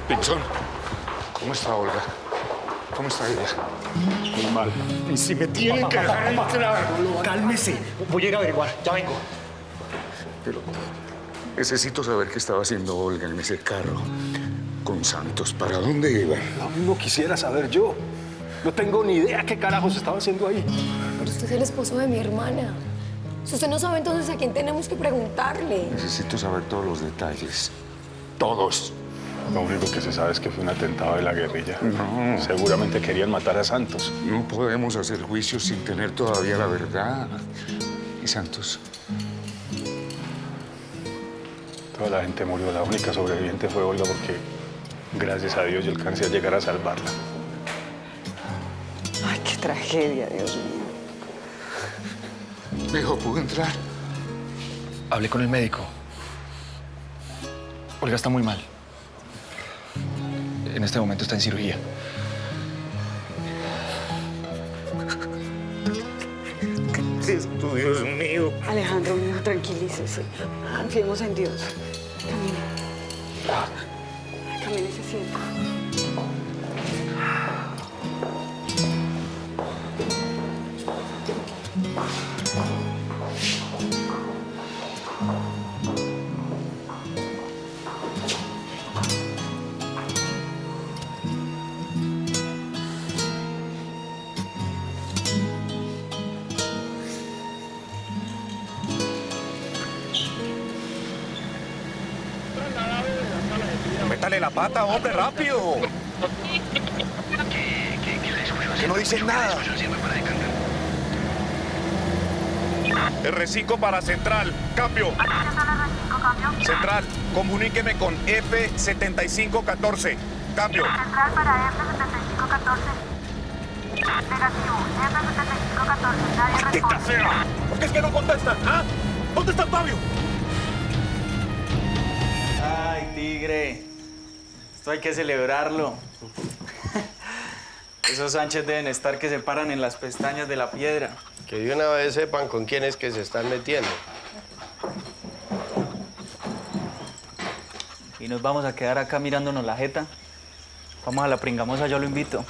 Pinzón, ¿cómo está Olga? ¿Cómo está ella? Muy mal. Y si me tienen que dejar entrar. Cálmese. Voy a ir a averiguar. Ya vengo. Pero necesito saber qué estaba haciendo Olga en ese carro con Santos. ¿Para dónde iba? Lo mismo quisiera saber yo. No tengo ni idea qué carajos estaba haciendo ahí. Pero usted es el esposo de mi hermana. Si usted no sabe, entonces, ¿a quién tenemos que preguntarle? Necesito saber todos los detalles. Todos. Lo único que se sabe es que fue un atentado de la guerrilla. No. Seguramente querían matar a Santos. No podemos hacer juicios sin tener todavía la verdad. ¿Y Santos? Toda la gente murió. La única sobreviviente fue Olga porque, gracias a Dios, yo alcancé a llegar a salvarla. Ay, qué tragedia, Dios mío. Viejo, ¿puedo entrar? Hablé con el médico. Olga está muy mal. En este momento está en cirugía. ¿Qué es esto, Dios mío? Alejandro, mijo, tranquilícese. Confiemos en Dios. Camine. Camine, se sienta. Métale la pata, hombre, rápido. Que no dicen nada. R5 para Central. Cambio. Central, comuníqueme con F7514. Cambio. Central para F7514. Negativo, F7514. Nadie ¡Maldita responde. sea! ¿Por qué es que no contestan? ¿Ah? ¿Dónde está Octavio? Ay, tigre. Esto hay que celebrarlo. Esos Sánchez deben estar que se paran en las pestañas de la piedra. Que de una vez sepan con quién es que se están metiendo. Y nos vamos a quedar acá mirándonos la jeta. Vamos a la pringamosa, yo lo invito.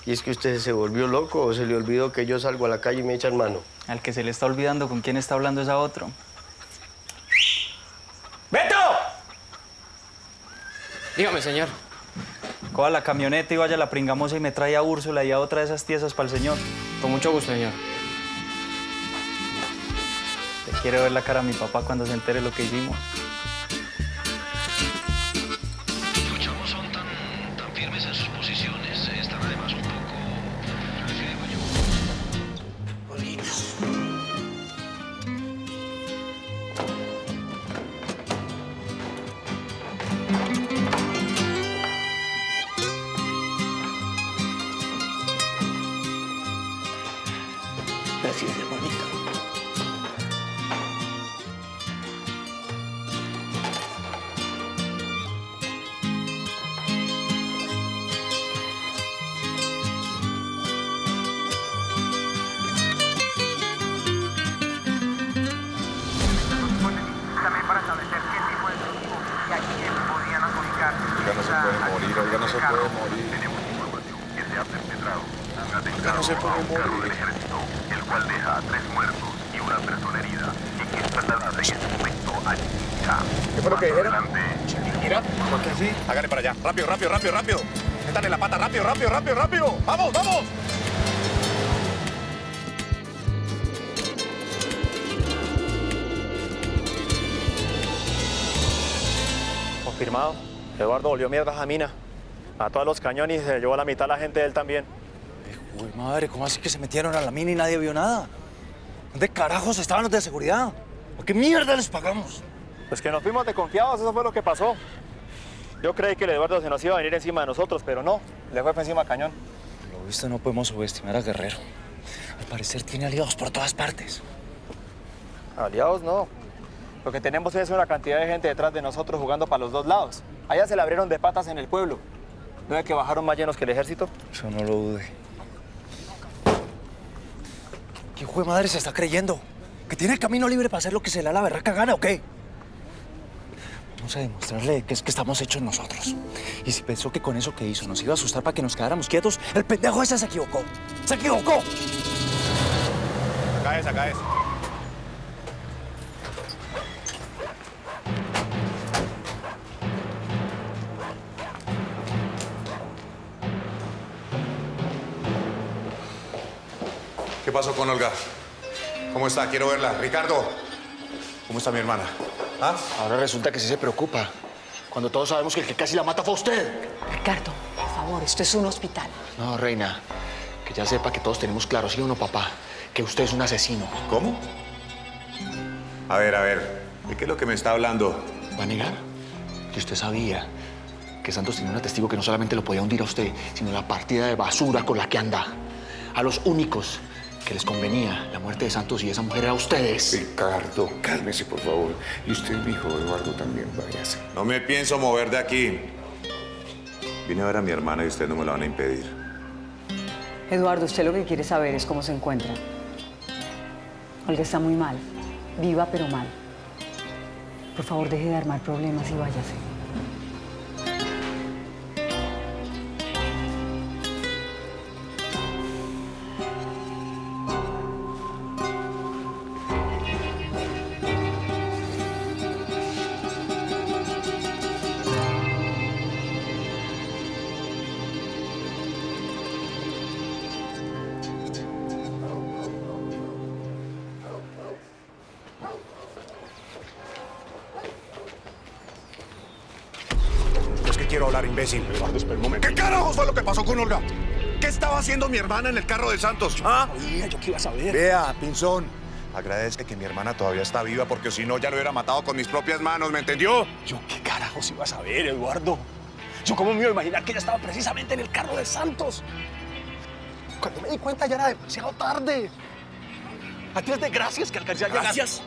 ¿Y es que usted se volvió loco o se le olvidó que yo salgo a la calle y me echan mano? Al que se le está olvidando con quién está hablando es a otro. ¡Beto! Dígame, señor. Coja la camioneta y vaya a la pringamosa y me trae a Úrsula y a otra de esas tiesas para el señor. Con mucho gusto, señor. Le quiero ver la cara a mi papá cuando se entere lo que hicimos. Los chavos son tan firmes en sus posiciones. Están además un poco... Gracias, hermanito. También para establecer qué tipo de grupo y a quién podían adjudicar. Olga no se puede morir, Olga no se puede morir. Tenemos información que se ha perpetrado un Olga no se puede morir. ejército, el cual deja a 3 muertos y una persona herida y que es trasladada en este momento a Chiquinquirá. ¿Qué fue lo que dijeron? Mira, ¿Por qué así? Hágale para allá. Rápido, rápido, rápido, rápido. Métale la pata, rápido, rápido, rápido, rápido. ¡Vamos, vamos! Confirmado. Eduardo volvió mierdas a Mina. Mató a los cañones y se llevó a la mitad a la gente de él también. Uy, madre, ¿cómo así que se metieron a la mina y nadie vio nada? ¿Dónde carajos estaban los de seguridad? ¿Por qué mierda les pagamos? Pues que nos fuimos de confiados, eso fue lo que pasó. Yo creí que el Eduardo se nos iba a venir encima de nosotros, pero no. Le fue encima a cañón. Por lo visto no podemos subestimar a Guerrero. Al parecer tiene aliados por todas partes. Aliados no. Lo que tenemos es una cantidad de gente detrás de nosotros jugando para los dos lados. Allá se le abrieron de patas en el pueblo. ¿No es que bajaron más llenos que el ejército? Eso no lo dude. ¿Qué hijo de madre se está creyendo? ¿Que tiene el camino libre para hacer lo que se le da la berraca gana o qué? Vamos Vamos a demostrarle que es que estamos hechos nosotros. Y si pensó que con eso que hizo nos iba a asustar para que nos quedáramos quietos, el pendejo ese se equivocó. ¡Se equivocó! Acá es, acá es. ¿Qué pasó con Olga? ¿Cómo está? Quiero verla. Ricardo, ¿cómo está mi hermana? ¿Ah? Ahora resulta que sí se preocupa. Cuando todos sabemos que el que casi la mata fue usted. Ricardo, por favor, esto es un hospital. No, reina. Que ya sepa que todos tenemos claro, ¿sí o no, papá? Que usted es un asesino. ¿Cómo? A ver. ¿De qué es lo que me está hablando? ¿Va a negar? Que usted sabía que Santos tenía un testigo que no solamente lo podía hundir a usted, sino la partida de basura con la que anda. A los únicos que les convenía la muerte de Santos y esa mujer era ustedes. Ricardo, cálmese, por favor. Y usted, mi hijo Eduardo, también váyase. No me pienso mover de aquí. Vine a ver a mi hermana y ustedes no me la van a impedir. Eduardo, usted lo que quiere saber es cómo se encuentra. Olga está muy mal, viva pero mal. Por favor, deje de armar problemas y váyase. Quiero hablar, imbécil. Eduardo, espera un momento. ¿Qué carajos fue lo que pasó con Olga? ¿Qué estaba haciendo mi hermana en el carro de Santos? ¿Ah? Oye, ¿yo qué iba a saber? Vea, Pinzón, agradezca que mi hermana todavía está viva porque si no ya lo hubiera matado con mis propias manos, ¿me entendió? ¿Yo qué carajos iba a saber, Eduardo? ¿Yo cómo me iba a imaginar que ella estaba precisamente en el carro de Santos? Cuando me di cuenta ya era demasiado tarde. A ti es de gracias que alcancé a llegar. ¿Gracias?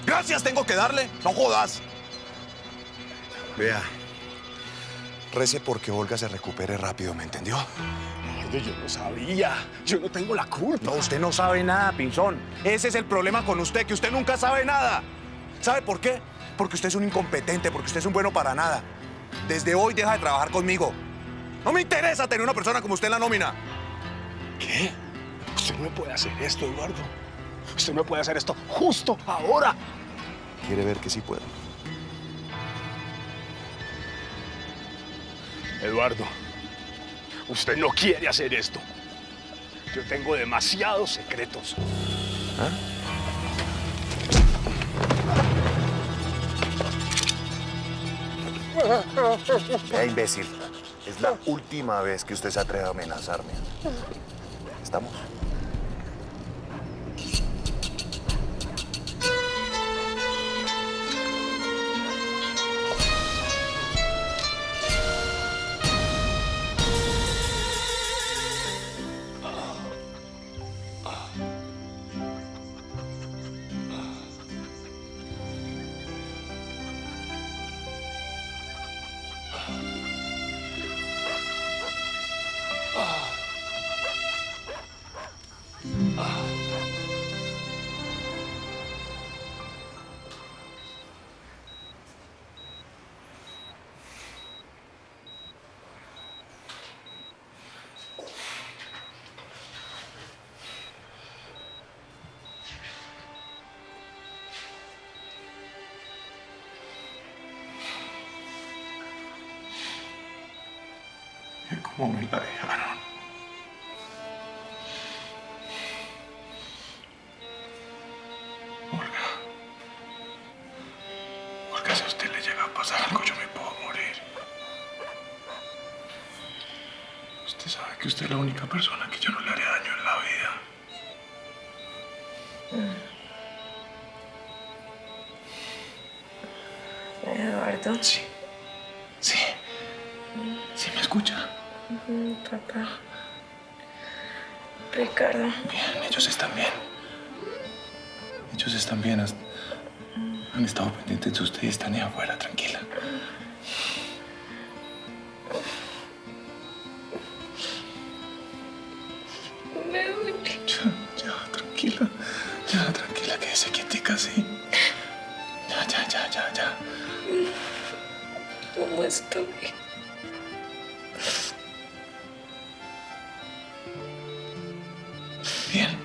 ¿Gracias tengo que darle? No jodas. Vea, rece porque Olga se recupere rápido, ¿me entendió? Yo no sabía. Yo no tengo la culpa. No, usted no sabe nada, Pinzón. Ese es el problema con usted, que usted nunca sabe nada. ¿Sabe por qué? Porque usted es un incompetente, porque usted es un bueno para nada. Desde hoy deja de trabajar conmigo. No me interesa tener una persona como usted en la nómina. ¿Qué? Usted no me puede hacer esto, Eduardo. Usted no me puede hacer esto justo ahora. ¿Quiere ver que sí puedo? Eduardo, usted no quiere hacer esto. Yo tengo demasiados secretos. Vea, imbécil. Es la última vez que usted se atreve a amenazarme. ¿Estamos? ¿Cómo me la dejaron? Olga, si a usted le llega a pasar algo, yo me puedo morir. Usted sabe que usted es la única persona que yo no le haré daño en la vida. Eduardo. Sí. Sí. ¿Sí me escucha? Papá. Ricardo. Bien, ellos están bien. Ellos están bien. Han estado pendientes de usted y están ahí afuera, tranquila. Me duele. Ya, tranquila. Ya, tranquila, quédese quietica, sí. Ya. estoy. Bien.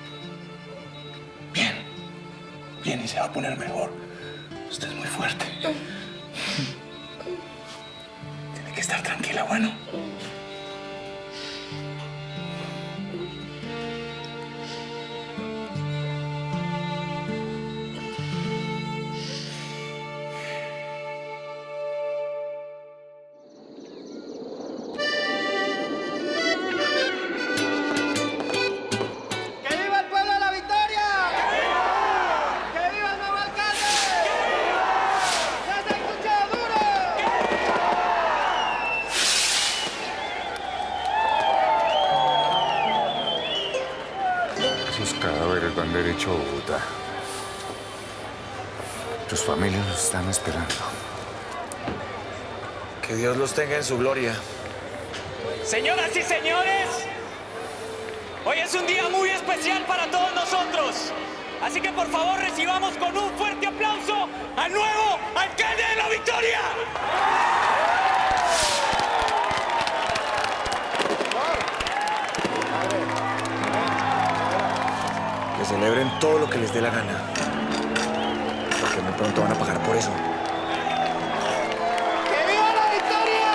Bien. Bien, y se va a poner mejor. Usted es muy fuerte. Tiene que estar tranquila, bueno. Esos cadáveres van derecho a Bogotá. Tus familias los están esperando. Que Dios los tenga en su gloria. Señoras y señores, hoy es un día muy especial para todos nosotros. Así que por favor recibamos con un fuerte aplauso al nuevo alcalde de La Victoria. Que celebren todo lo que les dé la gana. Porque muy pronto van a pagar por eso. ¡Que viva La Victoria!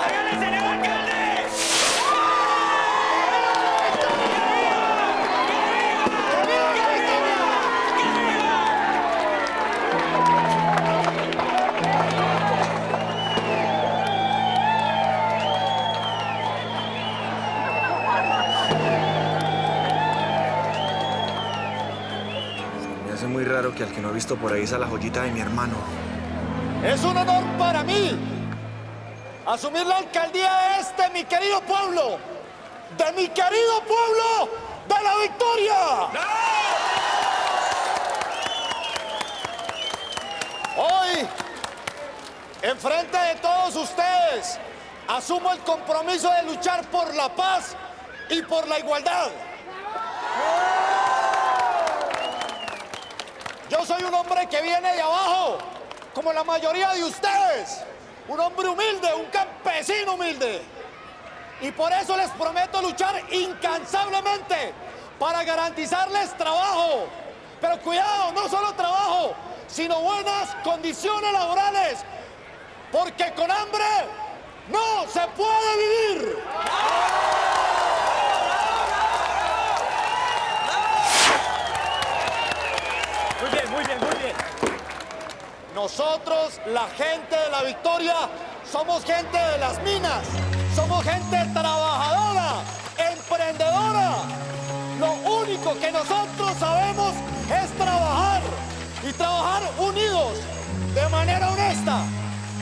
¡Háganle el nuevo alcalde! Me hace muy raro que al que no ha visto por ahí sea la joyita de mi hermano. Es un honor para mí asumir la alcaldía de mi querido pueblo, de mi querido pueblo de La Victoria. Hoy, enfrente de todos ustedes, asumo el compromiso de luchar por la paz y por la igualdad. Yo soy un hombre que viene de abajo, como la mayoría de ustedes. Un hombre humilde, un campesino humilde. Y por eso les prometo luchar incansablemente para garantizarles trabajo. Pero cuidado, no solo trabajo, sino buenas condiciones laborales. Porque con hambre no se puede vivir. Muy bien, muy bien, muy bien. Nosotros, la gente de La Victoria, somos gente de las minas. Somos gente trabajadora, emprendedora. Lo único que nosotros sabemos es trabajar. Y trabajar unidos, de manera honesta.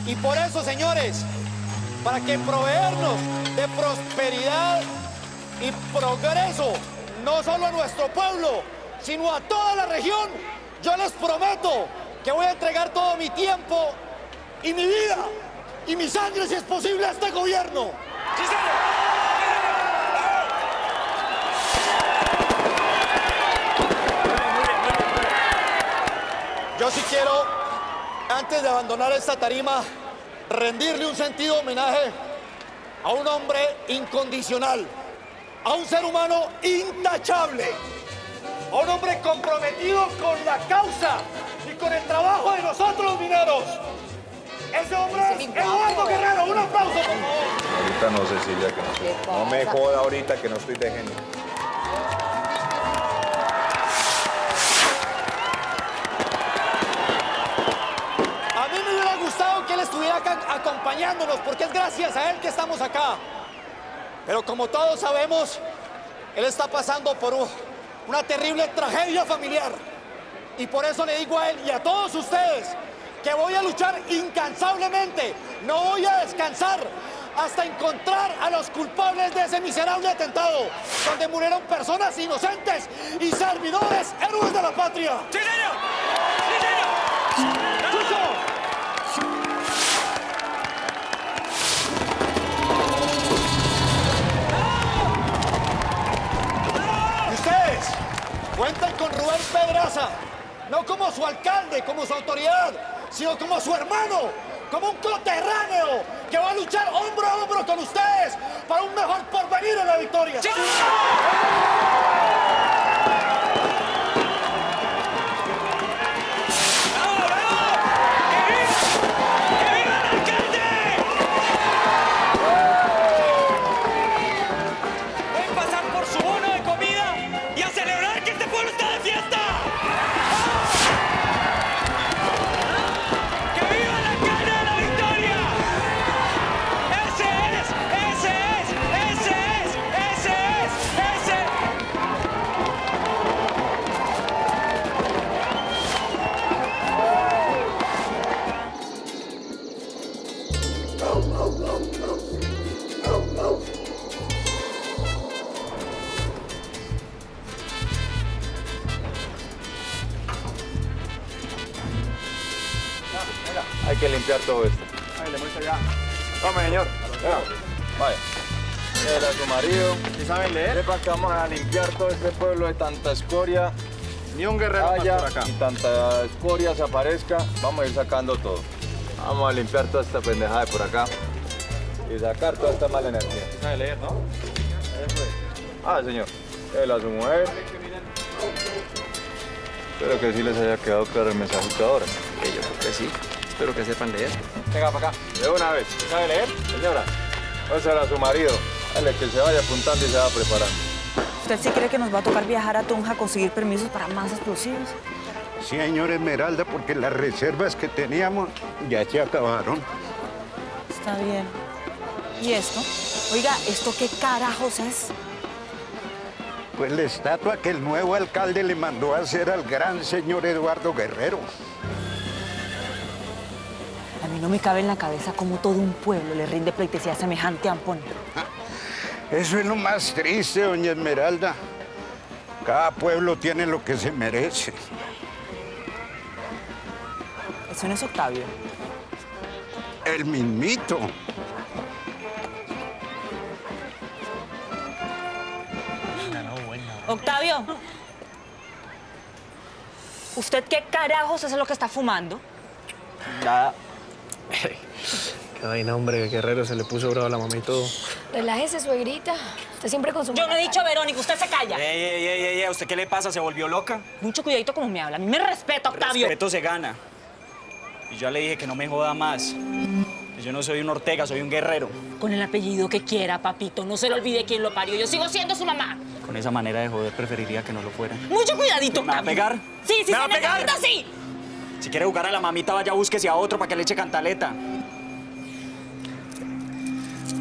Y por eso, señores, para que proveernos de prosperidad y progreso, no solo a nuestro pueblo, sino a toda la región, yo les prometo que voy a entregar todo mi tiempo y mi vida y mi sangre, si es posible, a este gobierno. ¡Sí, señor! Yo sí quiero, antes de abandonar esta tarima, rendirle un sentido homenaje a un hombre incondicional, a un ser humano intachable, a un hombre comprometido con la causa y con el trabajo de nosotros los mineros. Ese hombre es Eduardo Guerrero. Un aplauso, por favor. Ahorita no, Cecilia, que no estoy. No me joda ahorita que no estoy de genio. A mí me hubiera gustado que él estuviera acá acompañándonos, porque es gracias a él que estamos acá. Pero como todos sabemos, él está pasando por una terrible tragedia familiar. Y por eso le digo a él y a todos ustedes que voy a luchar incansablemente. No voy a descansar hasta encontrar a los culpables de ese miserable atentado, donde murieron personas inocentes y servidores, héroes de la patria. ¡Sí, señor! ¡Sí, señor! ¡Chucho! Y ustedes cuentan con Rubén Pedraza, no como su alcalde, como su autoridad, sino como su hermano, como un coterráneo que va a luchar hombro a hombro con ustedes para un mejor porvenir en la victoria. Pueden pasar por su bono de comida y a celebrar que este pueblo está de fiesta. ¡Que viva la alcalde de la victoria! ¡Ese es! ¡Ese es! ¡Ese es! ¡Ese es! ¡Ese! Hay que limpiar todo esto. Ahí le muestra ya. Tome, señor. Venga. Vaya. Él a su marido. ¿Sí saben leer? Sepa que vamos a limpiar todo este pueblo de tanta escoria. Ni un guerrero más haya por acá. y tanta escoria se aparezca. Vamos a ir sacando todo. Vamos a limpiar toda esta pendejada de por acá. Y sacar toda esta mala energía. ¿Sí saben leer, no? Eso es. Ah, señor. Él a su mujer. Espero que sí les haya quedado claro el mensajito ahora. Yo creo que sí. Espero que sepan leer. Venga, para acá. De una vez. ¿Sabe leer? Señora, pásala a su marido. Dale que se vaya apuntando y se va preparando. ¿Usted sí cree que nos va a tocar viajar a Tunja a conseguir permisos para más explosivos? Sí, señor Esmeralda, porque las reservas que teníamos ya se acabaron. Está bien. ¿Y esto? Oiga, ¿esto qué carajos es? Pues la estatua que el nuevo alcalde le mandó a hacer al gran señor Eduardo Guerrero. A mí no me cabe en la cabeza cómo todo un pueblo le rinde pleitesía a semejante ampón. Eso es lo más triste, doña Esmeralda. Cada pueblo tiene lo que se merece. Eso no es Octavio. El mismito. Octavio, ¿usted qué carajos es lo que está fumando? Nada. Qué vaina, hombre. Guerrero se le puso bravo a la mamá y todo. Relájese, suegrita. Usted siempre con su... Yo no he dicho Verónica, usted se calla. Ey, ¿a usted qué le pasa? ¿Se volvió loca? Mucho cuidadito como me habla. A mí me respeta, Octavio. Respeto se gana. Y yo ya le dije que no me joda más. Que yo no soy un Ortega, soy un guerrero. Con el apellido que quiera, papito. No se le olvide quién lo parió. Yo sigo siendo su mamá. Con esa manera de joder preferiría que no lo fuera. Mucho cuidadito, ¿Me va a Octavio. pegar? Sí, ¿Me va a se pegar? necesita, sí. Si quiere jugar a la mamita, vaya búsquese a otro para que le eche cantaleta.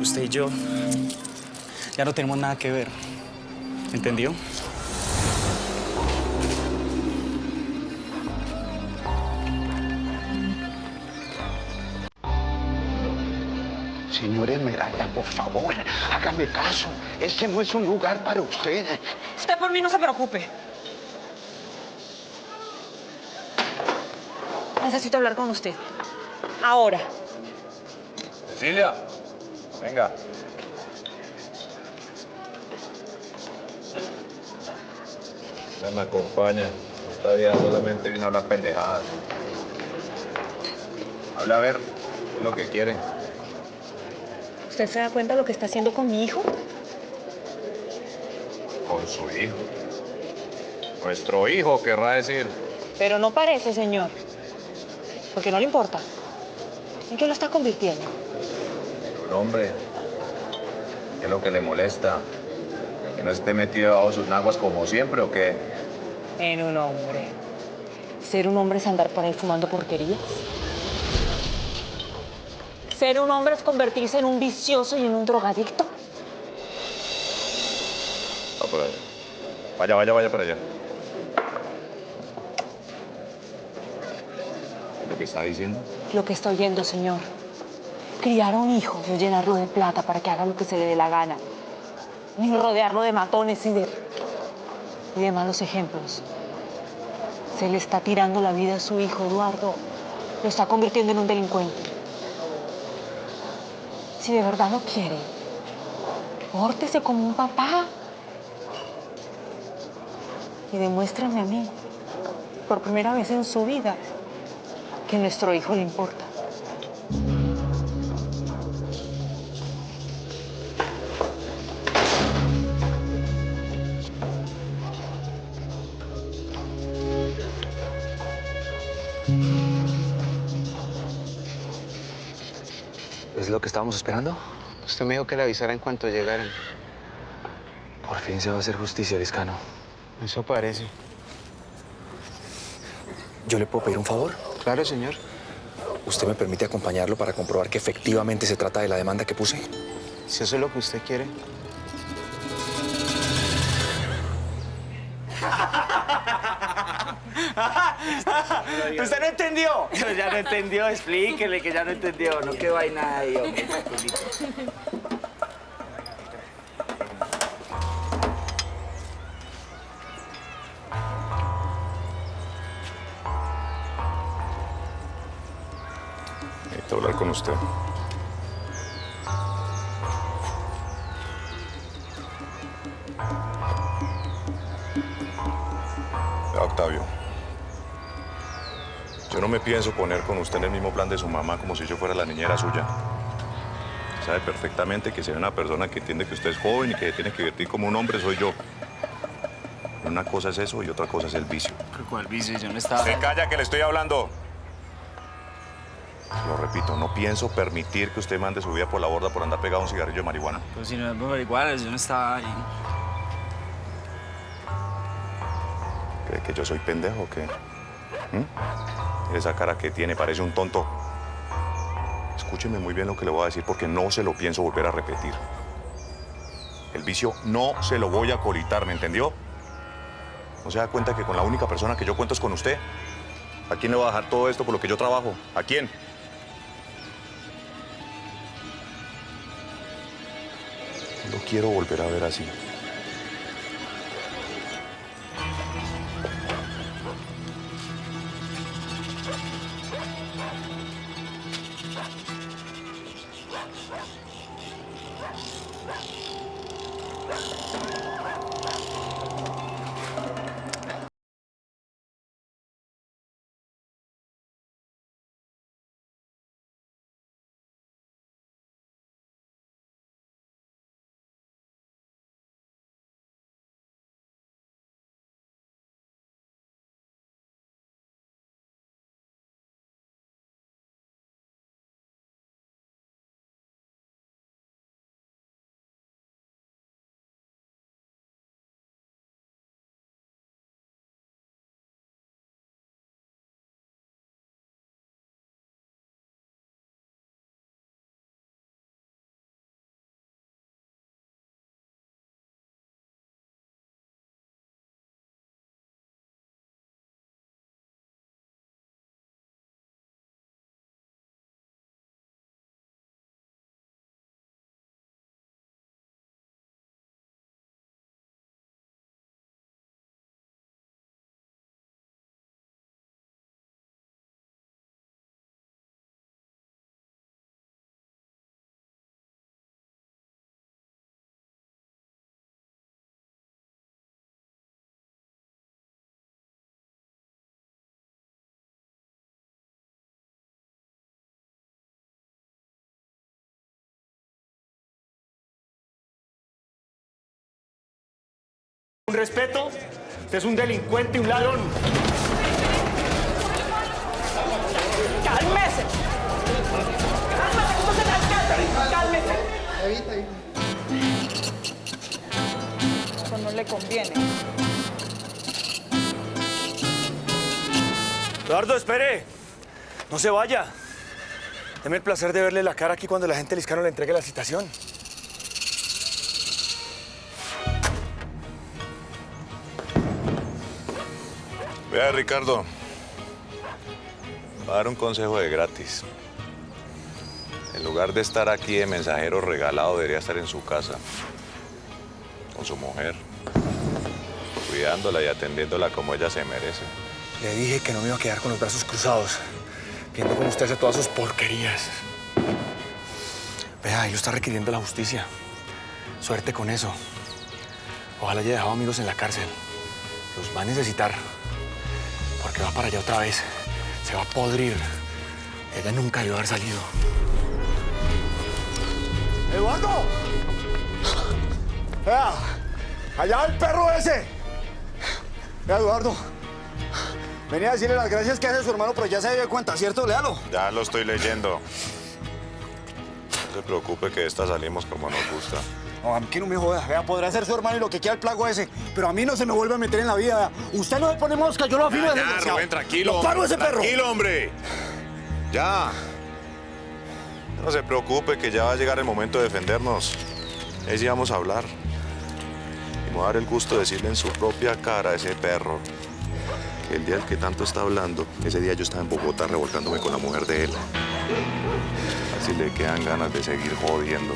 Usted y yo ya no tenemos nada que ver. ¿Entendió? Señor Esmeralda, por favor, hágame caso. Este no es un lugar para usted. Usted por mí no se preocupe. Necesito hablar con usted. Ahora. Cecilia, venga. Usted me acompaña. Esta vida solamente vino a hablar pendejadas. Habla a ver lo que quieren. ¿Usted se da cuenta de lo que está haciendo con mi hijo? Con su hijo. Nuestro hijo, querrá decir. Pero no parece, señor. Porque no le importa. ¿En qué lo está convirtiendo? Un hombre. ¿Qué es lo que le molesta? ¿Que no esté metido bajo sus naguas como siempre o qué? En un hombre. Ser un hombre es andar por ahí fumando porquerías. Ser un hombre es convertirse en un vicioso y en un drogadicto. Va por allá. Vaya para allá. ¿Lo que está diciendo? Lo que está oyendo, señor. Criar a un hijo, no llenarlo de plata para que haga lo que se le dé la gana. Ni rodearlo de matones y de malos ejemplos. Se le está tirando la vida a su hijo, Eduardo. Lo está convirtiendo en un delincuente. Si de verdad lo quiere, pórtese como un papá. Y demuéstrame a mí, por primera vez en su vida, que nuestro hijo le importa. ¿Es lo que estábamos esperando? Usted me dijo que le avisara en cuanto llegaran. Por fin se va a hacer justicia, Liscano. Eso parece. ¿Yo le puedo pedir un favor? Claro, señor. ¿Usted me permite acompañarlo para comprobar que efectivamente se trata de la demanda que puse? Si eso es lo que usted quiere. ¿Usted no entendió? Pero ya no entendió, explíquele que ya no entendió. No quedó ahí nada ahí, hombre. Necesito hablar con usted. Octavio, yo no me pienso poner con usted en el mismo plan de su mamá como si yo fuera la niñera suya. Sabe perfectamente que si hay una persona que entiende que usted es joven y que tiene que divertir como un hombre, soy yo. Una cosa es eso y otra cosa es el vicio. ¿Pero cuál vicio? Yo no estaba... ¡Se calla que le estoy hablando! Lo repito, no pienso permitir que usted mande su vida por la borda por andar pegado a un cigarrillo de marihuana. Pues si no es marihuana, yo no estaba ahí. ¿Cree que yo soy pendejo o qué? Esa cara que tiene parece un tonto. Escúcheme muy bien lo que le voy a decir porque no se lo pienso volver a repetir. El vicio no se lo voy a colitar, ¿me entendió? ¿No se da cuenta que con la única persona que yo cuento es con usted? ¿A quién le voy a dejar todo esto por lo que yo trabajo? ¿A quién? No lo quiero volver a ver así. Un respeto, usted es un delincuente y un ladrón. ¡Cálmese! ¡Cálmese! Eso no le conviene. Eduardo, espere. No se vaya. Deme el placer de verle la cara aquí cuando la gente de Liscano le entregue la citación. Vea, Ricardo, va a dar un consejo de gratis. En lugar de estar aquí de mensajero regalado, debería estar en su casa, con su mujer, cuidándola y atendiéndola como ella se merece. Le dije que no me iba a quedar con los brazos cruzados, viendo cómo usted hace todas sus porquerías. Vea, ahí lo está requiriendo la justicia. Suerte con eso. Ojalá haya dejado amigos en la cárcel. Los va a necesitar. Porque va para allá otra vez. Se va a podrir. Ella nunca debió haber salido. ¡Eduardo! ¡Vea! ¡Allá va el perro ese! Vea, Eduardo. Venía a decirle las gracias que hace su hermano, pero ya se dio cuenta, ¿cierto? Léalo. Ya lo estoy leyendo. No se preocupe que de esta salimos como nos gusta. No, a mí que no me jodas. Vea, podrá ser su hermano y lo que quiera el plago ese, pero a mí no se me vuelve a meter en la vida. Usted no se pone mosca, yo lo afino Ya, ese ya, desgraciado. Rubén, tranquilo. Lo paro ese perro. Tranquilo, hombre. Ya. No se preocupe que ya va a llegar el momento de defendernos. Ahí sí vamos a hablar. Y me voy a dar el gusto de decirle en su propia cara a ese perro que el día del que tanto está hablando, ese día yo estaba en Bogotá revolcándome con la mujer de él. Así le quedan ganas de seguir jodiendo.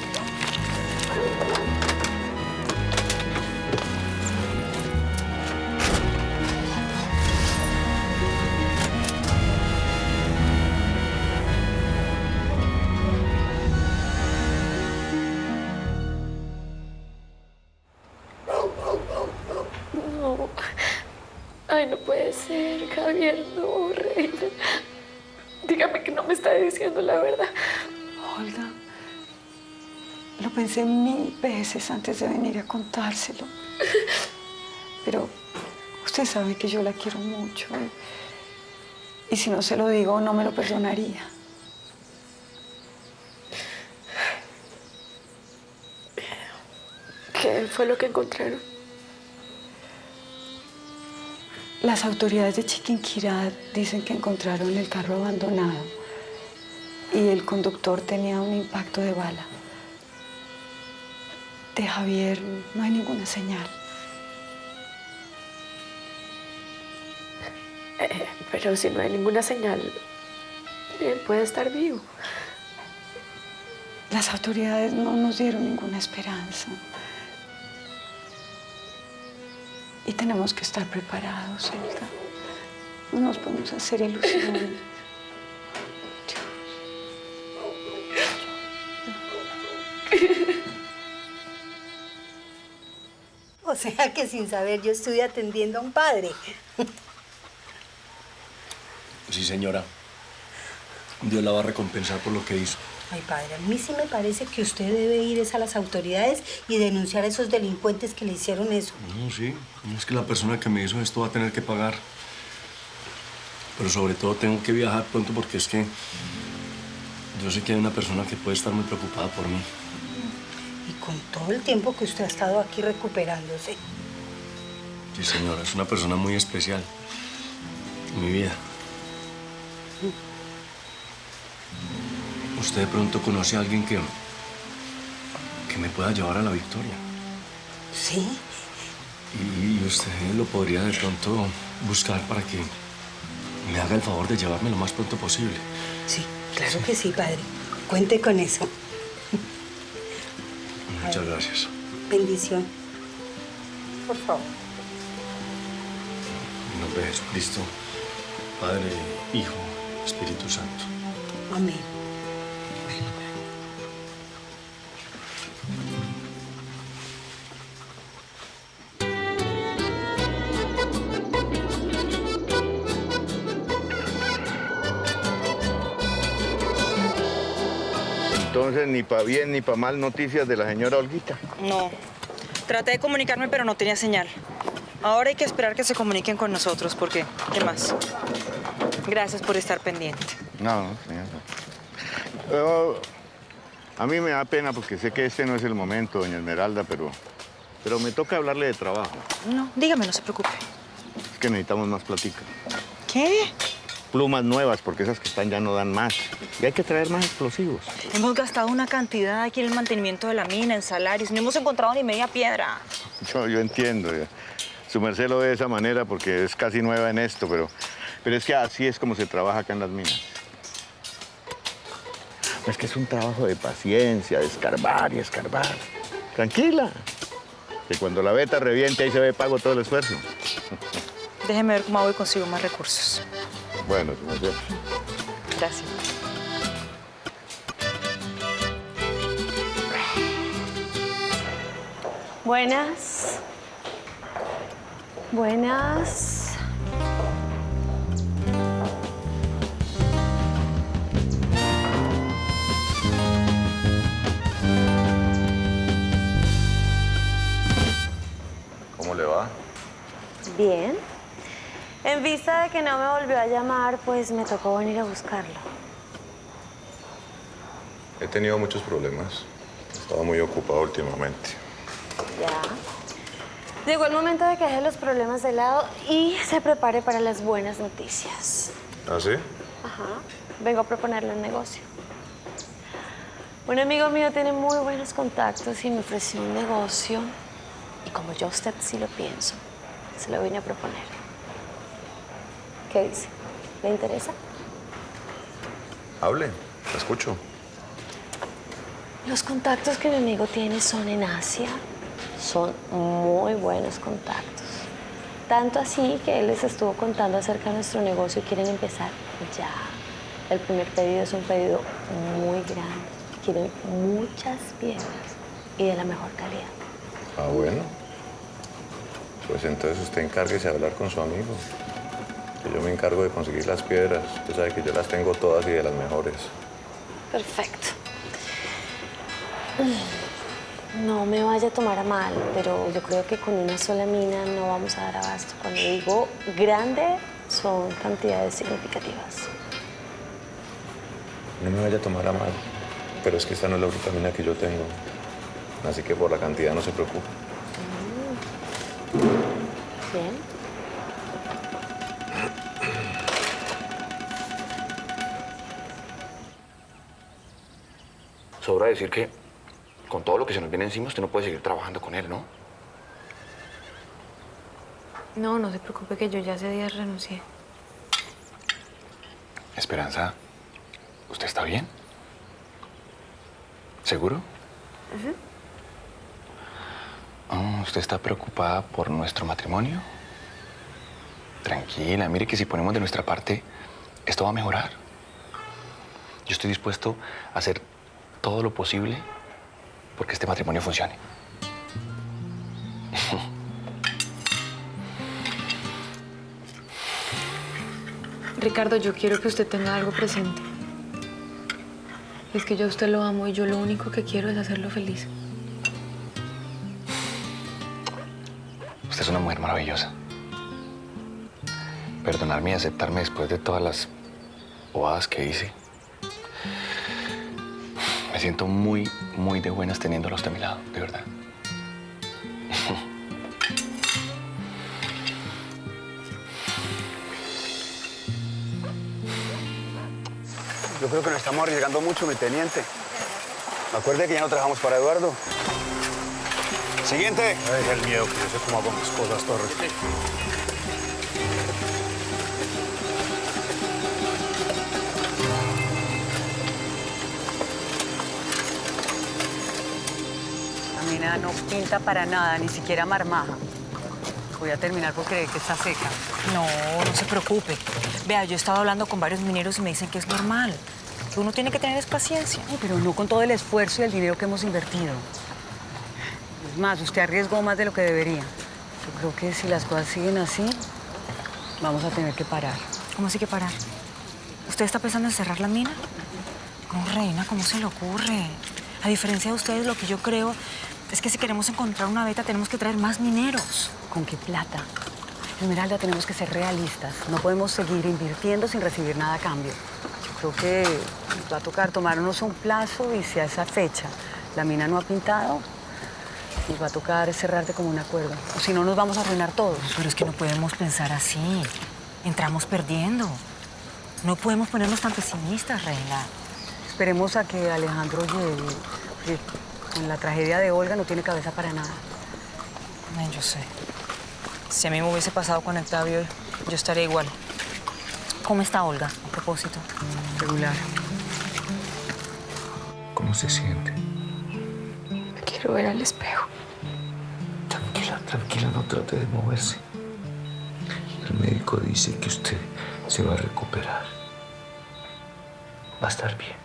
No. Ay, no puede ser, Javier, no, reina. Dígame que no me está diciendo la verdad. Olga, lo pensé 1000 veces antes de venir a contárselo. Pero usted sabe que yo la quiero mucho. Y si no se lo digo, no me lo perdonaría. ¿Qué fue lo que encontraron? Las autoridades de Chiquinquirá dicen que encontraron el carro abandonado y el conductor tenía un impacto de bala. De Javier no hay ninguna señal. Pero si no hay ninguna señal, él puede estar vivo. Las autoridades no nos dieron ninguna esperanza. Y tenemos que estar preparados, Olga. No nos podemos hacer ilusiones. O sea que sin saber yo estoy atendiendo a un padre. Sí, señora. Dios la va a recompensar por lo que hizo. Ay, padre, a mí sí me parece que usted debe ir a las autoridades y denunciar a esos delincuentes que le hicieron eso. No, sí. Es que la persona que me hizo esto va a tener que pagar. Pero sobre todo tengo que viajar pronto porque es que yo sé que hay una persona que puede estar muy preocupada por mí. Y con todo el tiempo que usted ha estado aquí recuperándose. Sí, señora. Es una persona muy especial en mi vida. ¿Usted de pronto conoce a alguien que me pueda llevar a la victoria? ¿Sí? Y usted lo podría de pronto buscar para que me haga el favor de llevarme lo más pronto posible. Sí, claro que sí, padre. Cuente con eso. Muchas gracias. Bendición. Por favor. En nombre de Jesucristo, Padre, Hijo, Espíritu Santo. Amén. Entonces, ni para bien ni para mal noticias de la señora Olguita. No. Traté de comunicarme, pero no tenía señal. Ahora hay que esperar que se comuniquen con nosotros, porque, ¿qué más? Gracias por estar pendiente. No, señora. A mí me da pena porque sé que este no es el momento, doña Esmeralda, pero me toca hablarle de trabajo. No, dígame, no se preocupe. Es que necesitamos más platica. ¿Qué? Plumas nuevas, porque esas que están ya no dan más. Y hay que traer más explosivos. Hemos gastado una cantidad aquí en el mantenimiento de la mina, en salarios. No hemos encontrado ni media piedra. Yo entiendo. Ya. Su merced lo ve de esa manera porque es casi nueva en esto, pero es que así es como se trabaja acá en las minas. Es que es un trabajo de paciencia, de escarbar y escarbar. Tranquila, que cuando la veta reviente ahí se ve pago todo el esfuerzo. Déjeme ver cómo hago y consigo más recursos. Bueno, su merced. Gracias. Buenas. Buenas. ¿Cómo le va? Bien. En vista de que no me volvió a llamar, pues me tocó venir a buscarlo. He tenido muchos problemas. He estado muy ocupado últimamente. Ya. Llegó el momento de que deje los problemas de lado y se prepare para las buenas noticias. ¿Ah, sí? Ajá. Vengo a proponerle un negocio. Un amigo mío tiene muy buenos contactos y me ofreció un negocio. Y como yo a usted sí lo pienso, se lo vine a proponer. ¿Qué dice? ¿Le interesa? Hable, la escucho. Los contactos que mi amigo tiene son en Asia. Son muy buenos contactos. Tanto así que él les estuvo contando acerca de nuestro negocio y quieren empezar ya. El primer pedido es un pedido muy grande. Quieren muchas piedras y de la mejor calidad. Ah, bueno. Pues entonces usted encárguese de hablar con su amigo. Que yo me encargo de conseguir las piedras. Usted sabe que yo las tengo todas y de las mejores. Perfecto. No me vaya a tomar a mal, pero yo creo que con una sola mina no vamos a dar abasto. Cuando digo grande, son cantidades significativas. No me vaya a tomar a mal, pero es que esta no es la única mina que yo tengo. Así que por la cantidad no se preocupe. Bien. Sobra decir que con todo lo que se nos viene encima, usted no puede seguir trabajando con él, ¿no? No, no se preocupe que yo ya hace días renuncié. Esperanza, ¿usted está bien? ¿Seguro? ¿Usted está preocupada por nuestro matrimonio? Tranquila, mire que si ponemos de nuestra parte, esto va a mejorar. Yo estoy dispuesto a hacer todo lo posible porque este matrimonio funcione. Ricardo, yo quiero que usted tenga algo presente. Es que yo a usted lo amo y yo lo único que quiero es hacerlo feliz. Usted es una mujer maravillosa. Perdonarme y aceptarme después de todas las bobadas que hice. Me siento muy, muy de buenas teniéndolo a usted a mi lado, de verdad. Yo creo que nos estamos arriesgando mucho, mi teniente. Acuerde que ya no trabajamos para Eduardo. Siguiente. No deje el miedo, que yo sé cómo hago mis cosas, Torres. La mina no pinta para nada, ni siquiera marmaja. Voy a terminar por creer que está seca. No, no se preocupe. Vea, yo he estado hablando con varios mineros y me dicen que es normal. Que uno tiene que tener paciencia. Ay, pero no con todo el esfuerzo y el dinero que hemos invertido. Es más, usted arriesgó más de lo que debería. Yo creo que si las cosas siguen así, vamos a tener que parar. ¿Cómo así que parar? ¿Usted está pensando en cerrar la mina? No, reina, ¿cómo se le ocurre? A diferencia de ustedes, lo que yo creo es que si queremos encontrar una beta, tenemos que traer más mineros. ¿Con qué plata? Esmeralda, tenemos que ser realistas. No podemos seguir invirtiendo sin recibir nada a cambio. Yo creo que nos va a tocar tomarnos un plazo y si a esa fecha la mina no ha pintado, nos va a tocar cerrar de común acuerdo. O si no, nos vamos a arruinar todos. Pero es que no podemos pensar así. Entramos perdiendo. No podemos ponernos tan pesimistas, reina. Esperemos a que Alejandro llegue. Porque con la tragedia de Olga no tiene cabeza para nada. Ay, yo sé. Si a mí me hubiese pasado con Octavio, yo estaría igual. ¿Cómo está Olga, a propósito? Regular. ¿Cómo se siente? Quiero ver al espejo. Tranquila, tranquila, no trate de moverse. El médico dice que usted se va a recuperar. Va a estar bien.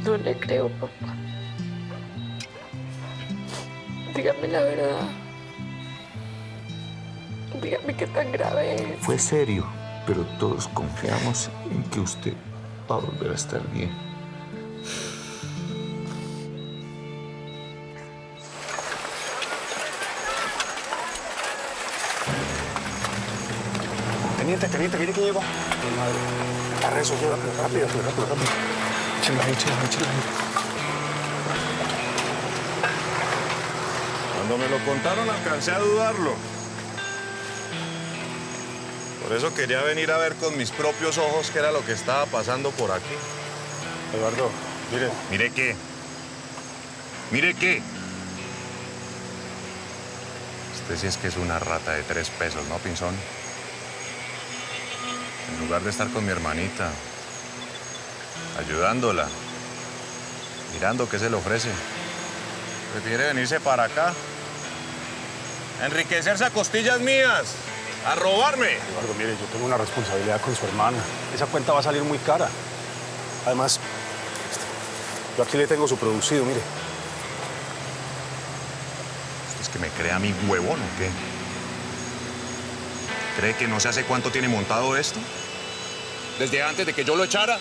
No le creo, papá. Dígame la verdad. Dígame qué tan grave es. Fue serio, pero todos confiamos en que usted va a volver a estar bien. Teniente, mire que llegó. Mi madre. Agarra eso, llévatelo, rápido. Échalo ahí. Cuando me lo contaron alcancé a dudarlo. Por eso quería venir a ver con mis propios ojos qué era lo que estaba pasando por aquí. Eduardo, mire. ¿Mire qué? ¿Mire qué? Usted sí es que es una rata de 3 pesos, ¿no, Pinzón? En lugar de estar con mi hermanita, ayudándola, mirando qué se le ofrece, prefiere venirse para acá, a enriquecerse a costillas mías, a robarme. Eduardo, mire, yo tengo una responsabilidad con su hermana. Esa cuenta va a salir muy cara. Además, yo aquí le tengo su producido, mire. ¿Usted es que me cree a mí huevón o qué? ¿Cree que no sé hace cuánto tiene montado esto? ¿Desde antes de que yo lo echara?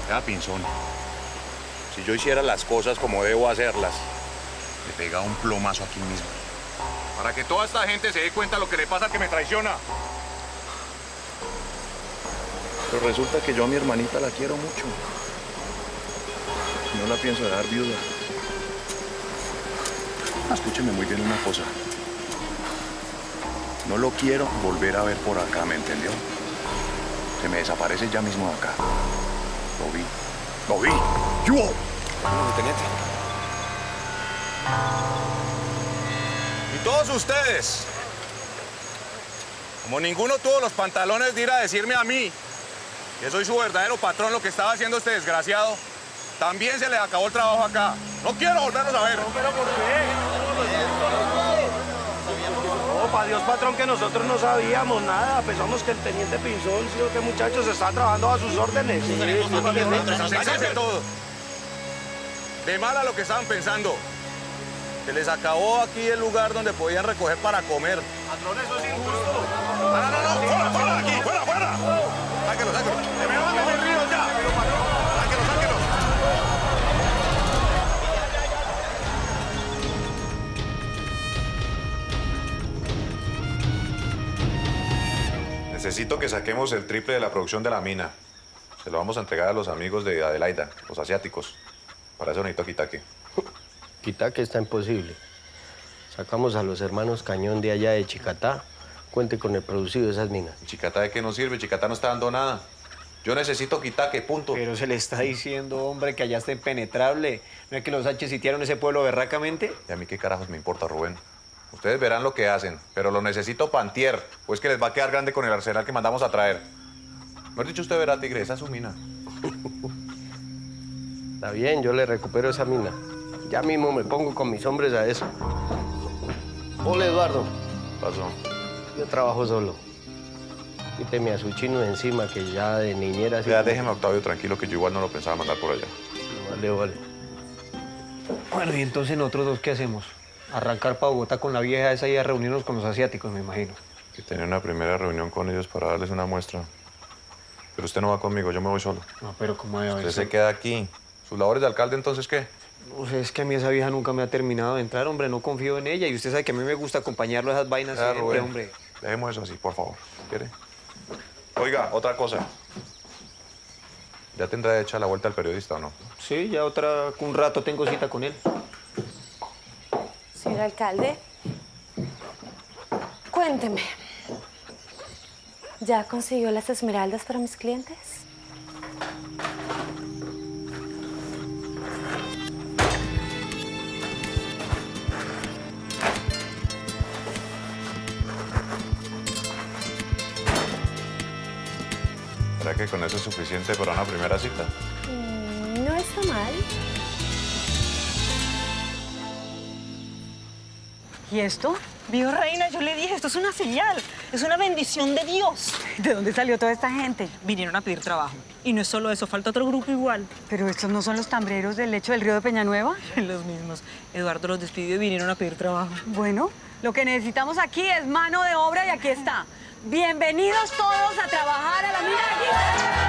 Ya, Pinzón, si yo hiciera las cosas como debo hacerlas, le pegaba un plomazo aquí mismo. Para que toda esta gente se dé cuenta de lo que le pasa al que me traiciona. Pero resulta que yo a mi hermanita la quiero mucho. No la pienso dejar viuda. Escúcheme muy bien una cosa. No lo quiero volver a ver por acá, ¿me entendió? Se me desaparece ya mismo de acá. Lo vi. ¿Qué hubo? Teniente. Y todos ustedes, como ninguno tuvo los pantalones de ir a decirme a mí que soy su verdadero patrón lo que estaba haciendo este desgraciado, también se les acabó el trabajo acá. No quiero volverlos a ver. ¿Pero por qué? No, para Dios, patrón, que nosotros no sabíamos nada. Pensamos que el teniente Pinzón, sí o qué muchachos, está trabajando a sus órdenes. Cállense todos. De mal a lo que estaban pensando. Se les acabó aquí el lugar donde podían recoger para comer. Patrón, eso es injusto. No, fuera de aquí, fuera. Sáquenlo. Que me van a meter ríos ya. Sáquenlo. Necesito que saquemos el triple de la producción de la mina. Se lo vamos a entregar a los amigos de Adelaida, los asiáticos. Para eso necesito Quitaque. Quitaque está imposible. Sacamos a los hermanos Cañón de allá de Chicatá. Cuente con el producido de esas minas. ¿Chicatá de qué nos sirve? Chicatá no está dando nada. Yo necesito Quitaque, punto. Pero se le está diciendo, hombre, que allá está impenetrable. ¿No es que los H sitiaron ese pueblo berracamente? ¿Y a mí qué carajos me importa, Rubén? Ustedes verán lo que hacen, pero lo necesito pantier, o es que les va a quedar grande con el arsenal que mandamos a traer. Mejor dicho, usted verá, tigre, esa es su mina. Está bien, yo le recupero esa mina. Ya mismo me pongo con mis hombres a eso. Hola, Eduardo. Pasó. Yo trabajo solo. Quíteme a su chino de encima, que ya de niñera... Ya, déjeme a Octavio tranquilo, que yo igual no lo pensaba mandar por allá. Vale. Bueno, y entonces nosotros dos, ¿qué hacemos? Arrancar para Bogotá con la vieja esa y a reunirnos con los asiáticos, me imagino. Que tenía una primera reunión con ellos para darles una muestra. Pero usted no va conmigo, yo me voy solo. No, pero ¿cómo va a Usted se queda aquí. ¿Sus labores de alcalde, entonces qué? No sé, es que a mí esa vieja nunca me ha terminado de entrar, hombre. No confío en ella. Y usted sabe que a mí me gusta acompañarlo a esas vainas Ya, siempre, Rubén, hombre. Dejemos eso así, por favor. ¿Quiere? Oiga, otra cosa. ¿Ya tendrá hecha la vuelta al periodista o no? Sí, ya un rato tengo cita con él. Señor alcalde, cuénteme. ¿Ya consiguió las esmeraldas para mis clientes? ¿Será que con eso es suficiente para una primera cita? No está mal. ¿Y esto? Vio, reina, yo le dije, esto es una señal, es una bendición de Dios. ¿De dónde salió toda esta gente? Vinieron a pedir trabajo. Y no es solo eso, falta otro grupo igual. ¿Pero estos no son los tambreros del lecho del río de Peñanueva? Los mismos. Eduardo los despidió y vinieron a pedir trabajo. Bueno, lo que necesitamos aquí es mano de obra y aquí está. Bienvenidos todos a trabajar a la mina de aquí.